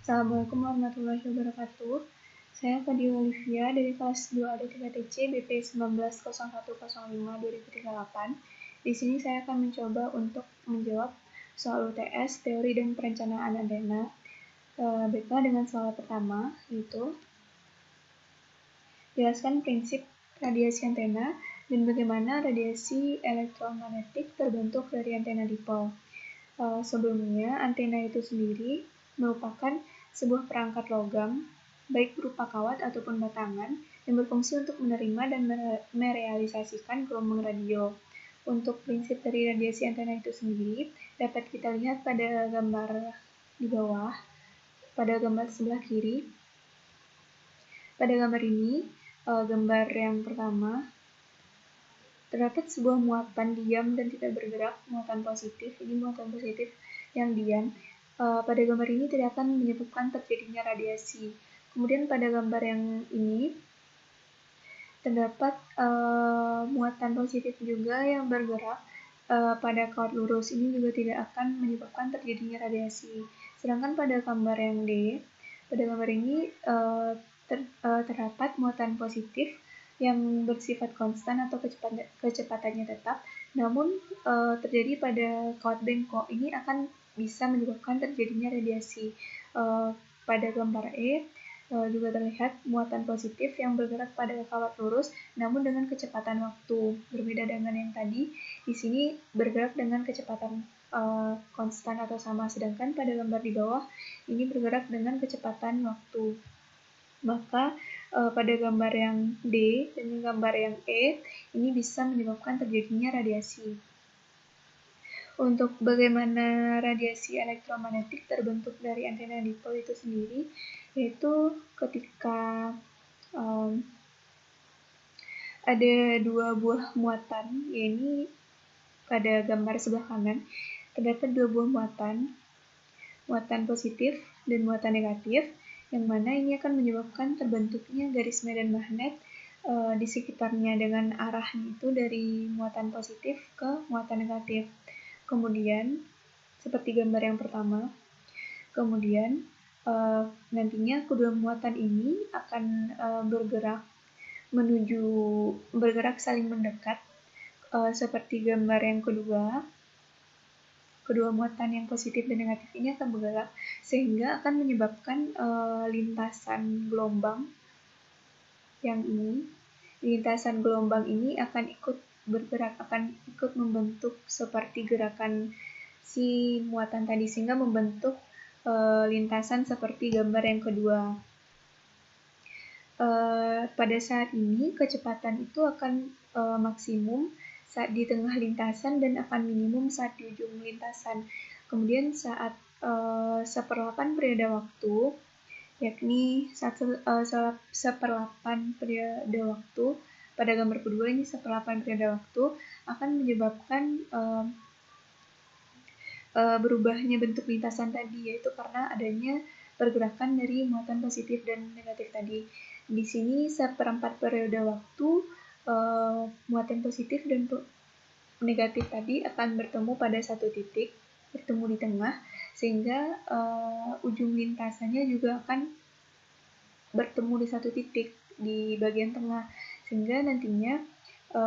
Assalamualaikum warahmatullahi wabarakatuh. Saya Fadil Olivia dari kelas 2A D3TC BP 190105-2038. Di sini saya akan mencoba untuk menjawab soal UTS, teori dan perencanaan antena. Baiklah, dengan soal pertama, yaitu jelaskan prinsip radiasi antena dan bagaimana radiasi elektromagnetik terbentuk dari antena dipol. Sebelumnya, antena itu sendiri merupakan sebuah perangkat logam, baik berupa kawat ataupun batangan, yang berfungsi untuk menerima dan merealisasikan gelombang radio. Untuk prinsip dari radiasi antena itu sendiri, dapat kita lihat pada gambar di bawah, pada gambar sebelah kiri. Pada gambar ini, gambar yang pertama, terdapat sebuah muatan diam dan tidak bergerak, muatan positif. Ini muatan positif yang diam. Pada gambar ini tidak akan menyebabkan terjadinya radiasi. Kemudian pada gambar yang ini terdapat muatan positif juga yang bergerak pada kawat lurus. Ini juga tidak akan menyebabkan terjadinya radiasi. Sedangkan pada gambar yang D, pada gambar ini terdapat muatan positif yang bersifat konstan atau kecepatannya tetap, namun terjadi pada kawat bengkok. Ini akan bisa menyebabkan terjadinya radiasi. Pada gambar E juga terlihat muatan positif yang bergerak pada kawat lurus, namun dengan kecepatan waktu. Berbeda dengan yang tadi, di sini bergerak dengan kecepatan konstan atau sama, sedangkan pada gambar di bawah ini bergerak dengan kecepatan waktu. Maka pada gambar yang D dan gambar yang E ini bisa menyebabkan terjadinya radiasi. Untuk bagaimana radiasi elektromagnetik terbentuk dari antena dipol itu sendiri, yaitu ketika ada dua buah muatan, yaitu pada gambar sebelah kanan terdapat dua buah muatan positif dan muatan negatif, yang mana ini akan menyebabkan terbentuknya garis medan magnet di sekitarnya dengan arahnya itu dari muatan positif ke muatan negatif. Kemudian, seperti gambar yang pertama, kemudian nantinya kedua muatan ini akan bergerak saling mendekat, seperti gambar yang kedua. Kedua muatan yang positif dan negatif ini akan bergerak sehingga akan menyebabkan lintasan gelombang yang ini. Lintasan gelombang ini akan ikut bergerak, akan ikut membentuk seperti gerakan si muatan tadi, sehingga membentuk lintasan seperti gambar yang kedua. Pada saat ini kecepatan itu akan maksimum saat di tengah lintasan dan akan minimum saat di ujung lintasan. Kemudian saat seperlapan periode waktu, yakni seperlapan periode waktu, pada gambar kedua ini seperlapan periode waktu akan menyebabkan berubahnya bentuk lintasan tadi, yaitu karena adanya pergerakan dari muatan positif dan negatif tadi. Di sini seperempat periode waktu muatan positif dan negatif tadi akan bertemu pada satu titik, bertemu di tengah, sehingga ujung lintasannya juga akan bertemu di satu titik di bagian tengah, sehingga nantinya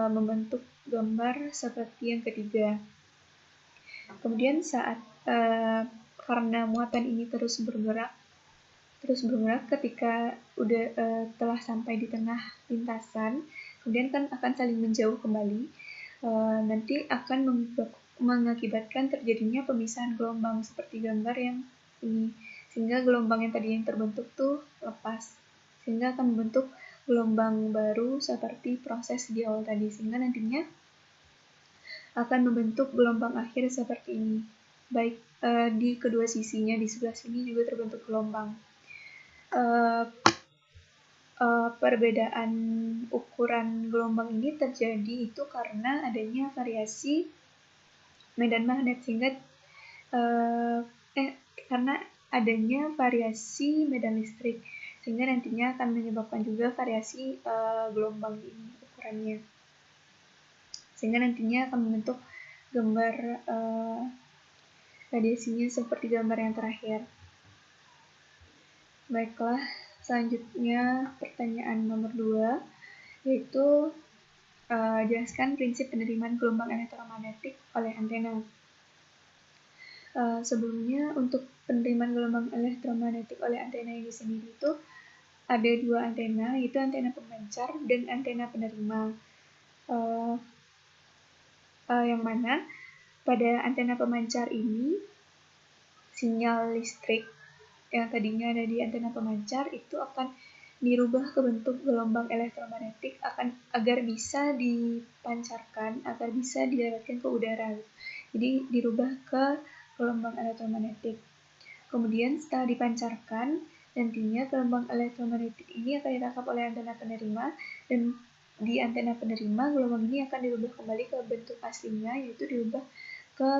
membentuk gambar seperti yang ketiga. Kemudian saat karena muatan ini terus bergerak ketika telah sampai di tengah lintasan, kemudian kan akan saling menjauh kembali, nanti akan mengakibatkan terjadinya pemisahan gelombang seperti gambar yang ini, sehingga gelombang yang tadi yang terbentuk tuh lepas, sehingga akan membentuk gelombang baru seperti proses di awal tadi, sehingga nantinya akan membentuk gelombang akhir seperti ini. Baik di kedua sisinya, di sebelah sini juga terbentuk gelombang. Perbedaan ukuran gelombang ini terjadi itu karena adanya variasi medan magnet, sehingga karena adanya variasi medan listrik, sehingga nantinya akan menyebabkan juga variasi gelombang ini ukurannya, sehingga nantinya akan membentuk gambar radiasinya seperti gambar yang terakhir. Baiklah, selanjutnya pertanyaan nomor 2, yaitu jelaskan prinsip penerimaan gelombang elektromagnetik oleh antena. Sebelumnya, untuk penerimaan gelombang elektromagnetik oleh antena ini sendiri itu ada 2 antena, yaitu antena pemancar dan antena penerima. Yang mana pada antena pemancar ini sinyal listrik yang tadinya ada di antena pemancar itu akan dirubah ke bentuk gelombang elektromagnetik agar bisa dipancarkan, agar bisa dilewatkan ke udara. Jadi dirubah ke gelombang elektromagnetik. Kemudian setelah dipancarkan, nantinya gelombang elektromagnetik ini akan ditangkap oleh antena penerima, dan di antena penerima gelombang ini akan dirubah kembali ke bentuk aslinya, yaitu dirubah ke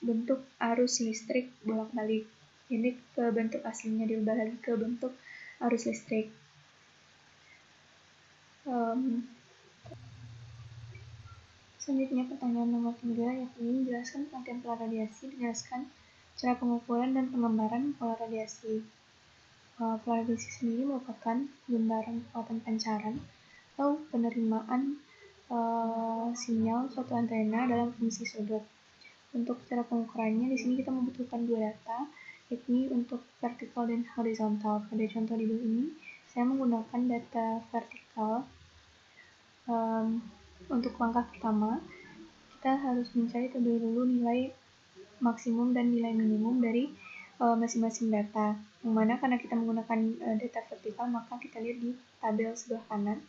bentuk arus listrik bolak-balik. Ini ke bentuk aslinya dirubah lagi ke bentuk arus listrik. Selanjutnya pertanyaan nomor 3, yakni jelaskan pengertian pola radiasi, jelaskan cara pengukuran dan penggambaran pola radiasi. Pola radiasi sendiri merupakan gambaran kekuatan pancaran atau penerimaan sinyal suatu antena dalam fungsi sudut. Untuk cara pengukurannya, di sini kita membutuhkan 2 data, yakni untuk vertikal dan horizontal. Pada contoh di bawah ini, saya menggunakan data vertikal. Untuk langkah pertama, kita harus mencari terlebih dahulu nilai maksimum dan nilai minimum dari masing-masing data. Yang mana karena kita menggunakan data vertikal, maka kita lihat di tabel sebelah kanan,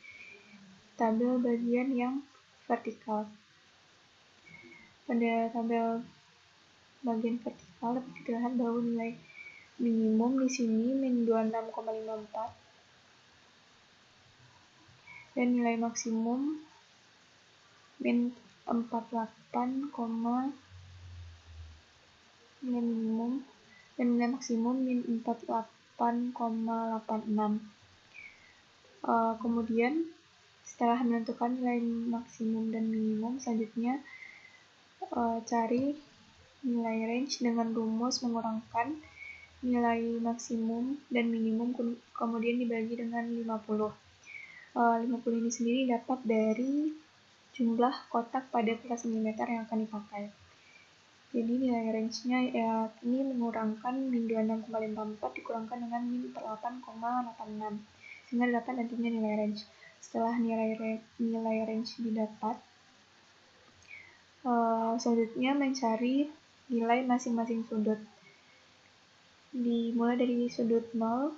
tabel bagian yang vertikal. Pada tabel bagian vertikal dapat kita lihat bahwa nilai minimum di sini min 26,54 dan nilai maksimum min 48, nilai minimum dan nilai maksimum min 48,86. Kemudian setelah menentukan nilai maksimum dan minimum, selanjutnya cari nilai range dengan rumus mengurangkan nilai maksimum dan minimum kemudian dibagi dengan 50. 50 ini sendiri dapat dari jumlah kotak pada kelas milimeter yang akan dipakai. Jadi nilai range-nya yakni mengurangkan min 26,54 dikurangkan dengan min 48,86 sehingga dapat nantinya nilai range. Setelah nilai range didapat, selanjutnya mencari nilai masing-masing sudut. Dimulai dari sudut 0,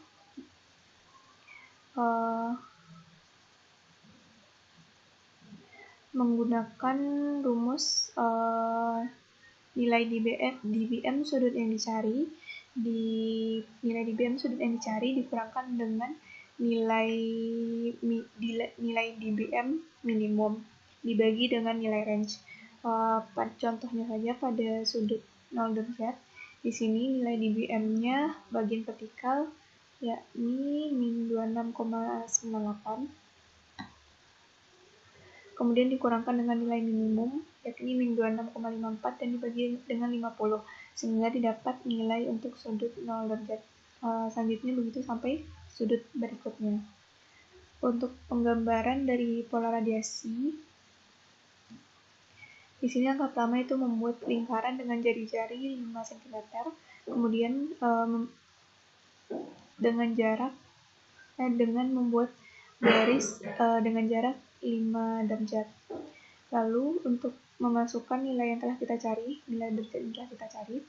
menggunakan rumus nilai dBm sudut yang dicari, nilai dBm sudut yang dicari dikurangkan dengan nilai dBm minimum dibagi dengan nilai range. Contohnya saja pada sudut 0 derajat, di sini nilai dBm-nya bagian vertikal yakni min 26,98. Kemudian dikurangkan dengan nilai minimum, yakni min 26,54 dan dibagi dengan 50, sehingga didapat nilai untuk sudut 0 derajat. Selanjutnya begitu sampai sudut berikutnya. Untuk penggambaran dari pola radiasi, di sini langkah pertama itu membuat lingkaran dengan jari-jari 5 cm, kemudian dengan membuat garis dengan jarak 5 derajat. Lalu untuk memasukkan nilai yang telah kita cari, nilai derajat yang telah kita cari,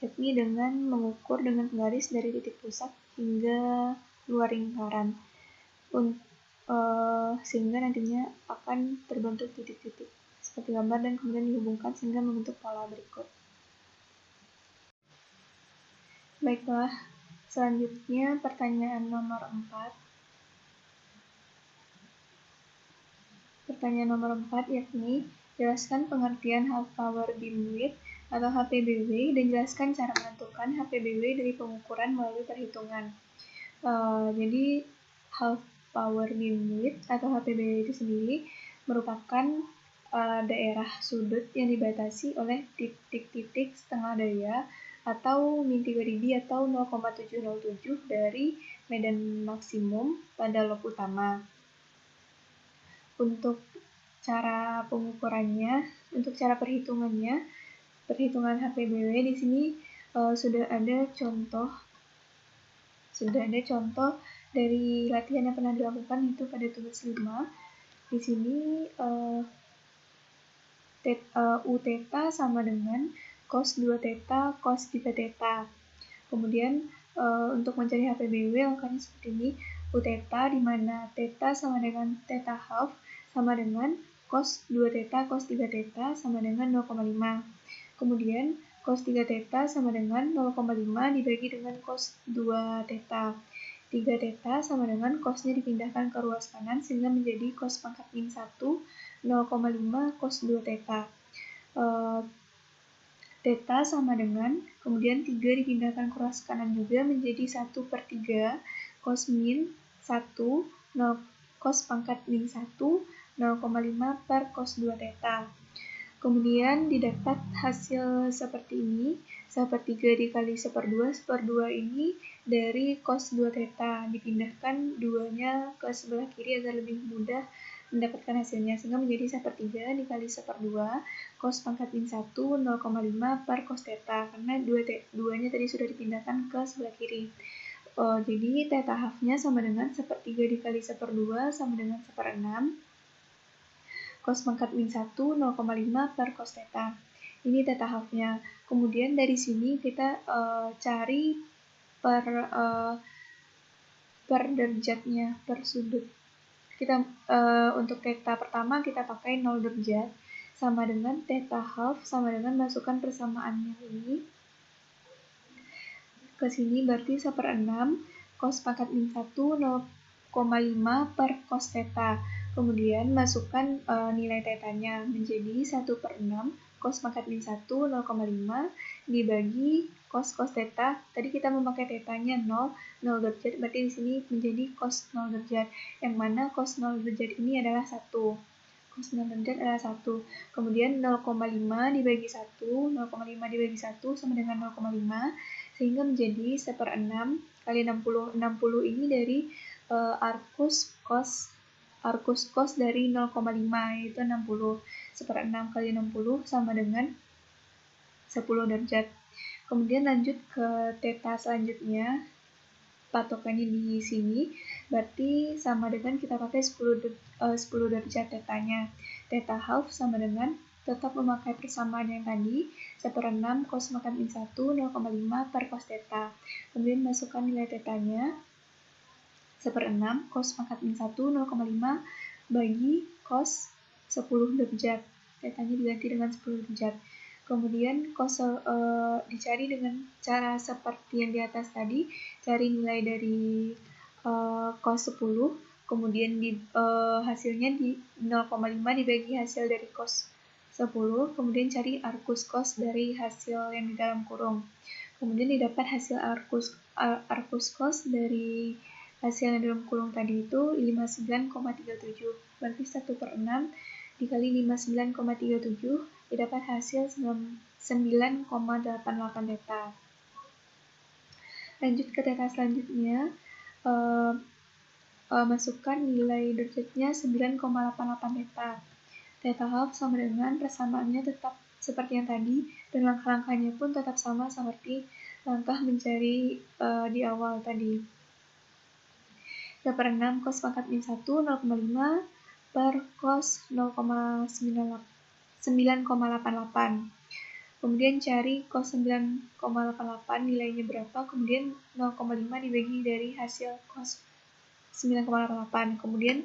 yakni dengan mengukur dengan garis dari titik pusat hingga luar lingkaran, sehingga nantinya akan terbentuk titik-titik seperti gambar dan kemudian dihubungkan sehingga membentuk pola berikut. Baiklah, selanjutnya pertanyaan nomor 4. Pertanyaan nomor 4 yakni jelaskan pengertian half power beamwidth atau HPBW dan jelaskan cara menentukan HPBW dari pengukuran melalui perhitungan. Jadi half power beamwidth atau HPBW itu sendiri merupakan daerah sudut yang dibatasi oleh titik-titik setengah daya atau min 3 dB atau 0,707 dari medan maksimum pada lob utama. Untuk cara pengukurannya, untuk cara perhitungan HPBW di sini sudah ada contoh dari latihan yang pernah dilakukan, itu pada tugas 5. Di sini U theta sama dengan cos 2 theta cos 3 theta. Kemudian untuk mencari HPBW angkanya seperti ini. U theta di mana theta sama dengan theta half sama dengan cos 2 theta cos 3 theta sama dengan 0,5. Kemudian cos 3 theta sama dengan 0,5 dibagi dengan cos 2 theta. 3 theta sama dengan cosnya dipindahkan ke ruas kanan sehingga menjadi cos pangkat min 1 0,5 cos 2 theta. Theta sama dengan, kemudian 3 dipindahkan ke ruas kanan juga menjadi 1/3 cos min 1 cos pangkat min 1 0,5 per cos 2 theta. Kemudian didapat hasil seperti ini, 1/3 dikali 1/2 ini dari cos 2 theta, dipindahkan 2-nya ke sebelah kiri agar lebih mudah mendapatkan hasilnya, sehingga menjadi 1/3 dikali 1/2 cos pangkat min 1 0,5 per cos theta, karena 2-nya tadi sudah dipindahkan ke sebelah kiri. Jadi theta half-nya sama dengan 1/3 dikali 1/2 sama dengan 1/6 cos pangkat min 1 0,5 per cos theta. Ini theta half-nya. Kemudian dari sini kita cari per derajatnya, per sudut. Kita untuk theta pertama kita pakai 0 derajat sama dengan theta half sama dengan masukkan persamaannya ini ke sini, berarti 1/6 cos pangkat min 1 0,5 per cos theta. Kemudian masukkan nilai tetanya menjadi 1/6 cos pangkat min 1 0,5 dibagi cos theta. Tadi kita memakai tetanya 0 derajat, berarti di sini menjadi cos 0 derajat, yang mana cos 0 derajat ini adalah 1. Cos 0 derajat adalah 1. Kemudian 0,5 dibagi 1, 0,5 dibagi 1 sama dengan 0,5, sehingga menjadi 1/6 kali 60. 60 ini dari arcus cos dari 0,5, yaitu 60. 1/6 kali 60 sama dengan 10 derajat. Kemudian lanjut ke theta selanjutnya, patokannya di sini, berarti sama dengan kita pakai 10 derajat tetanya. Theta half sama dengan tetap memakai persamaan yang tadi, 1/6 cos pangkat min 1 0,5 per cos theta. Kemudian masukkan nilai tetanya, 1/6 cos pangkat min 1 0,5 bagi cos 10 derajat. Tetanya diganti dengan 10 derajat. Kemudian dicari dengan cara seperti yang di atas tadi, cari nilai dari cos 10, kemudian hasilnya di 0,5 dibagi hasil dari cos 10, kemudian cari arcus cos dari hasil yang di dalam kurung. Kemudian didapat hasil arcus cos dari hasil yang dalam kurung tadi itu 59,37, berarti 1/6 dikali 59,37 didapat hasil 9,88 theta. Lanjut ke theta selanjutnya, masukkan nilai derajatnya 9,88 theta. Theta half sama dengan persamaannya tetap seperti yang tadi, dan langkah-langkahnya pun tetap sama seperti langkah mencari di awal tadi. 1/6 cos pangkat min 1 0,5 per cos 9,88. Kemudian cari cos 9,88 nilainya berapa, kemudian 0,5 dibagi dari hasil cos 9,88. Kemudian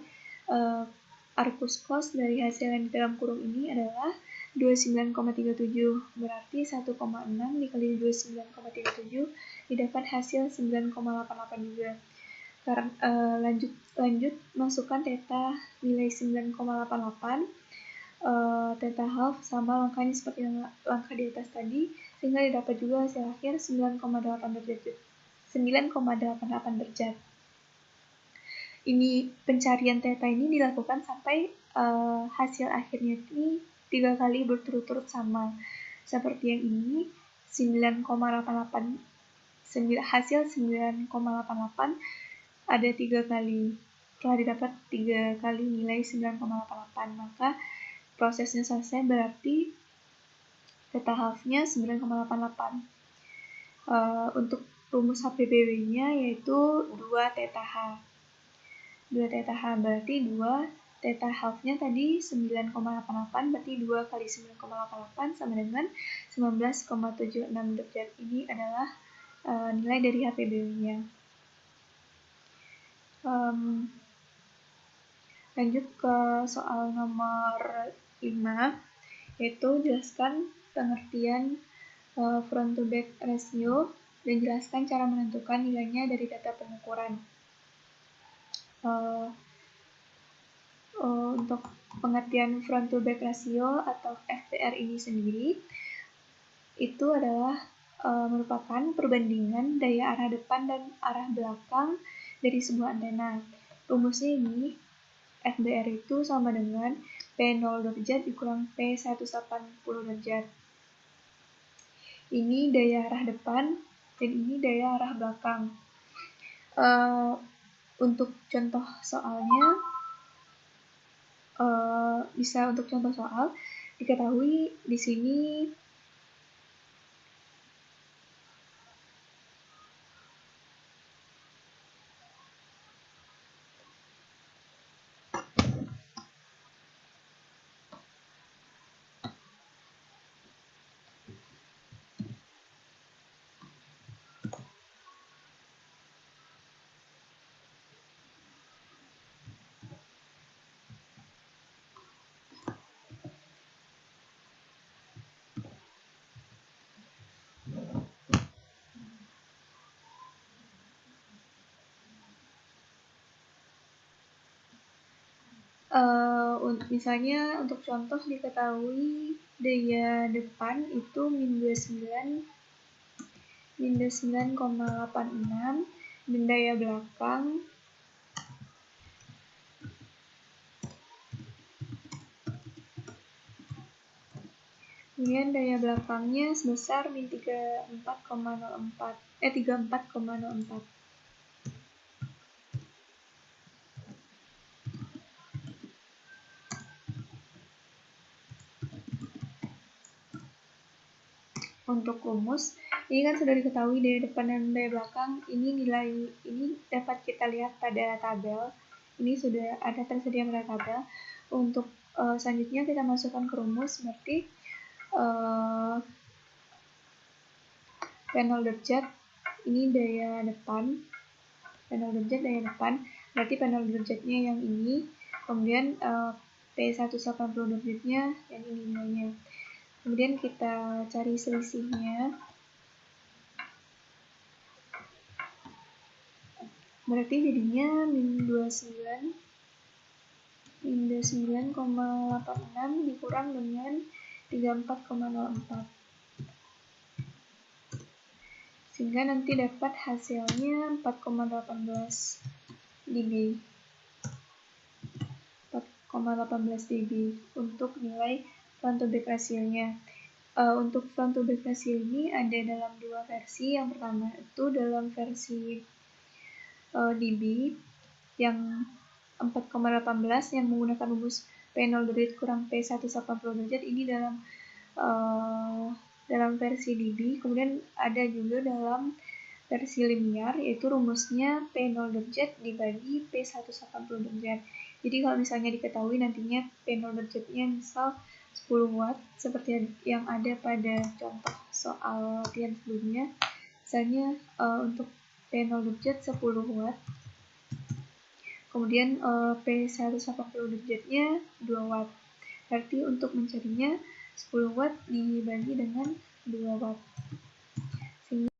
arcus cos dari hasil yang di dalam kurung ini adalah 29,37, berarti 1,6 dikali 29,37 didapat hasil 9,88 juga. Lanjut masukkan theta nilai 9,88, theta half sama langkahnya seperti langkah di atas tadi, sehingga didapat juga hasil akhir 9,88 derajat. Ini pencarian theta ini dilakukan sampai hasil akhirnya ini 3 kali berturut-turut sama. Seperti yang ini, 9,88 hasil 9,88 ada 3 kali, telah didapat 3 kali nilai 9,88, maka prosesnya selesai, berarti theta half-nya 9,88. Untuk rumus HPBW-nya yaitu 2 theta H. 2 theta H berarti 2 theta half-nya tadi 9,88, berarti 2 kali 9,88 sama dengan 19,76 derajat. Ini adalah nilai dari HPBW-nya. Lanjut ke soal nomor 5, yaitu jelaskan pengertian front to back ratio dan jelaskan cara menentukan nilainya dari data pengukuran. Untuk pengertian front to back ratio atau FTR ini sendiri itu adalah merupakan perbandingan daya arah depan dan arah belakang dari sebuah antena. Rumusnya ini FBR itu sama dengan P0 derajat dikurang P180 derajat. Ini daya arah depan dan ini daya arah belakang. Untuk contoh soalnya, untuk contoh soal diketahui di sini misalnya untuk contoh diketahui daya depan itu min 29,86 dan daya belakang kemudian daya belakangnya sebesar min 34,04. Untuk rumus, ini kan sudah diketahui daya depan dan daya belakang. Ini nilai ini dapat kita lihat pada tabel. Ini sudah ada tersedia pada tabel. Untuk selanjutnya kita masukkan ke rumus, berarti P0 derajat ini daya depan. P0 derajat daya depan, berarti P0 derajatnya yang ini. Kemudian P180 derajatnya yang ini nilainya. Kemudian kita cari selisihnya. Berarti jadinya min 29,86 dikurang dengan 34,04. Sehingga nanti dapat hasilnya 4,18 dB. 4,18 dB untuk nilai front to back ratio-nya. Untuk front to back ratio ini ada dalam dua versi. Yang pertama itu dalam versi dB yang 4,18 yang menggunakan rumus P0 derajat kurang P180 derajat. Ini dalam versi dB. Kemudian ada juga dalam versi linear, yaitu rumusnya P0 derajat dibagi P180 derajat. Jadi kalau misalnya diketahui nantinya P0 derajatnya misal 10 watt seperti yang ada pada contoh soal latihan sebelumnya. Misalnya untuk P0 derajat 10 watt. Kemudian P180 derajatnya 2 watt. Berarti untuk mencarinya 10 watt dibagi dengan 2 watt. Sehingga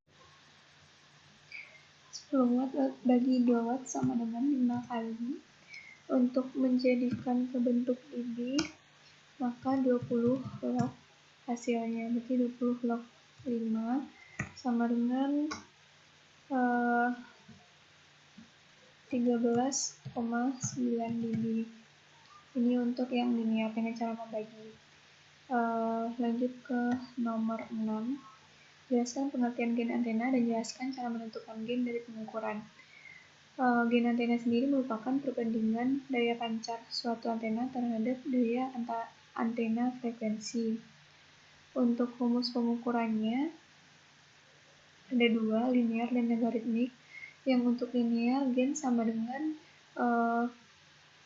10 watt bagi 2 watt sama dengan 5 kali. Untuk menjadikan ke bentuk dB, maka 20 log hasilnya, berarti 20 log 5 sama dengan 13,9 dB. Ini untuk yang linear dengan cara membagi. Lanjut ke nomor 6. Jelaskan pengertian gen antena dan jelaskan cara menentukan gen dari pengukuran. Gen antena sendiri merupakan perbandingan daya pancar suatu antena terhadap daya antena frekuensi. Untuk rumus pengukurannya ada dua, linear dan logaritmik. Yang untuk linear, gen sama dengan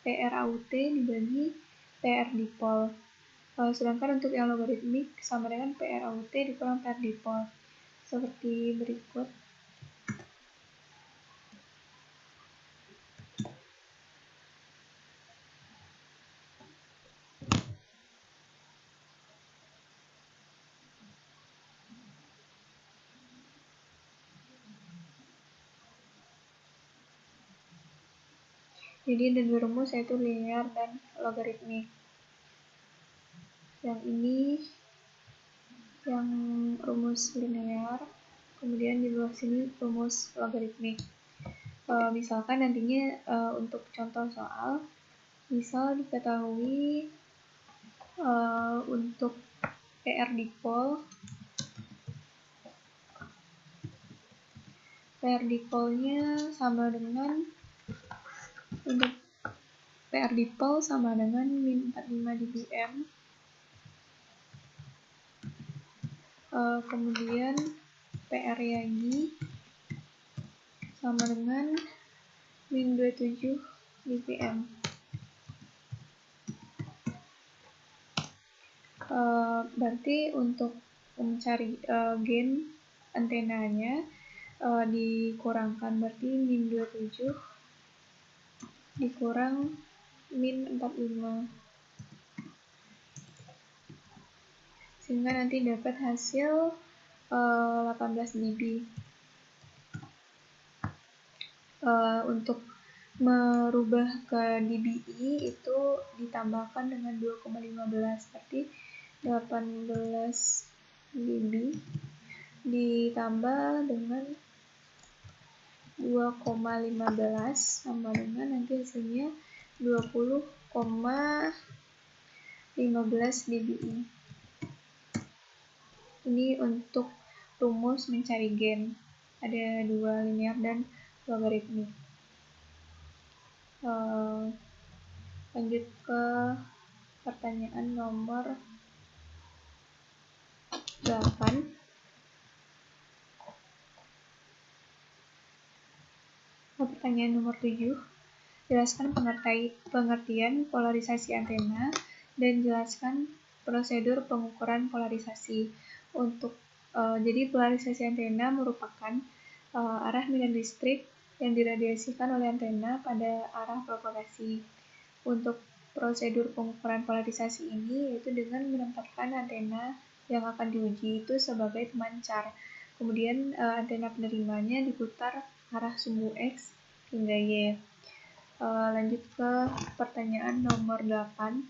PRAUT dibagi PR dipol. Sedangkan untuk yang logaritmik sama dengan PRAUT dikurang PR dipol. Seperti berikut. Jadi ada dua rumus, yaitu linear dan logaritmik. Yang ini yang rumus linear, kemudian di bawah sini rumus logaritmik. Misalkan nantinya untuk contoh soal, misal diketahui untuk PR dipolnya sama dengan untuk PR dipol sama dengan min 45 dBm. Kemudian PR Yagi sama dengan min 27 dBm. Berarti untuk mencari gen antenanya dikurangkan, berarti min 27 dikurang min 45, sehingga nanti dapat hasil 18 dB. Untuk merubah ke dBi itu ditambahkan dengan 2,15, berarti 18 dB ditambah dengan 2,15 sama dengan nanti hasilnya 20,15 dBi. Ini untuk rumus mencari gen. Ada dua, linear dan logaritmik. Lanjut ke pertanyaan nomor 8. Pertanyaan nomor 7. Jelaskan pengertian polarisasi antena dan jelaskan prosedur pengukuran polarisasi. Jadi polarisasi antena merupakan arah medan listrik yang diradiasikan oleh antena pada arah propagasi. Untuk prosedur pengukuran polarisasi ini yaitu dengan menempatkan antena yang akan diuji itu sebagai pemancar. Kemudian antena penerimanya diputar arah sumbu X hingga Y. Lanjut ke pertanyaan nomor 8.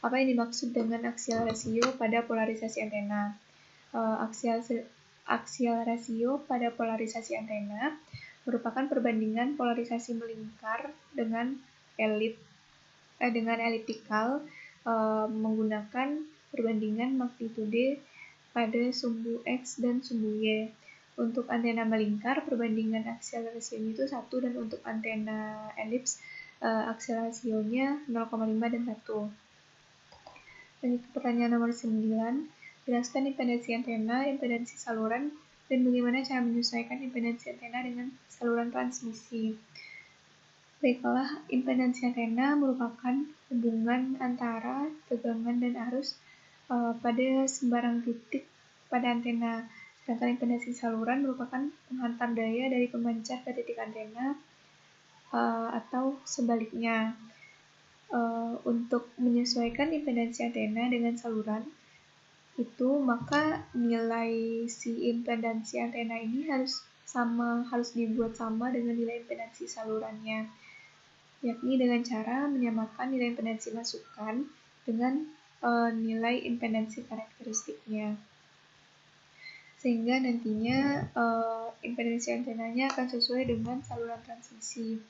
Apa yang dimaksud dengan aksial rasio pada polarisasi antena? Aksial rasio pada polarisasi antena merupakan perbandingan polarisasi melingkar dengan eliptikal menggunakan perbandingan magnitude pada sumbu X dan sumbu Y. Untuk antena melingkar, perbandingan aksial rasionya itu 1, dan untuk antena elips aksial rasionya 0,5 dan 1. Lanjut ke pertanyaan nomor 9. Jelaskan impedansi antena, impedansi saluran, dan bagaimana cara menyesuaikan impedansi antena dengan saluran transmisi. Baiklah, impedansi antena merupakan hubungan antara tegangan dan arus pada sembarang titik pada antena. Sedangkan impedansi saluran merupakan penghantar daya dari pemancar ke titik antena atau sebaliknya. Untuk menyesuaikan impedansi antena dengan saluran itu, maka nilai si impedansi antena ini harus dibuat sama dengan nilai impedansi salurannya, yakni dengan cara menyamakan nilai impedansi masukan dengan nilai impedansi karakteristiknya, sehingga nantinya impedansi antenanya akan sesuai dengan saluran transmisi.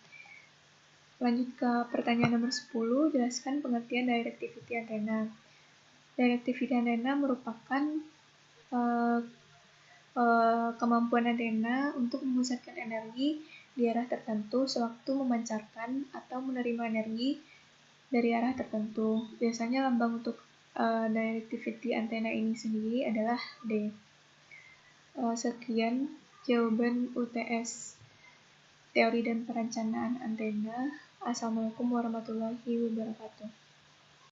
Lanjut ke pertanyaan nomor 10. Jelaskan pengertian directivity antena. Directivity antena merupakan kemampuan antena untuk memusatkan energi di arah tertentu sewaktu memancarkan atau menerima energi dari arah tertentu. Biasanya lambang untuk directivity antena ini sendiri adalah D. Sekian jawaban UTS Teori dan Perencanaan Antena. Assalamualaikum warahmatullahi wabarakatuh.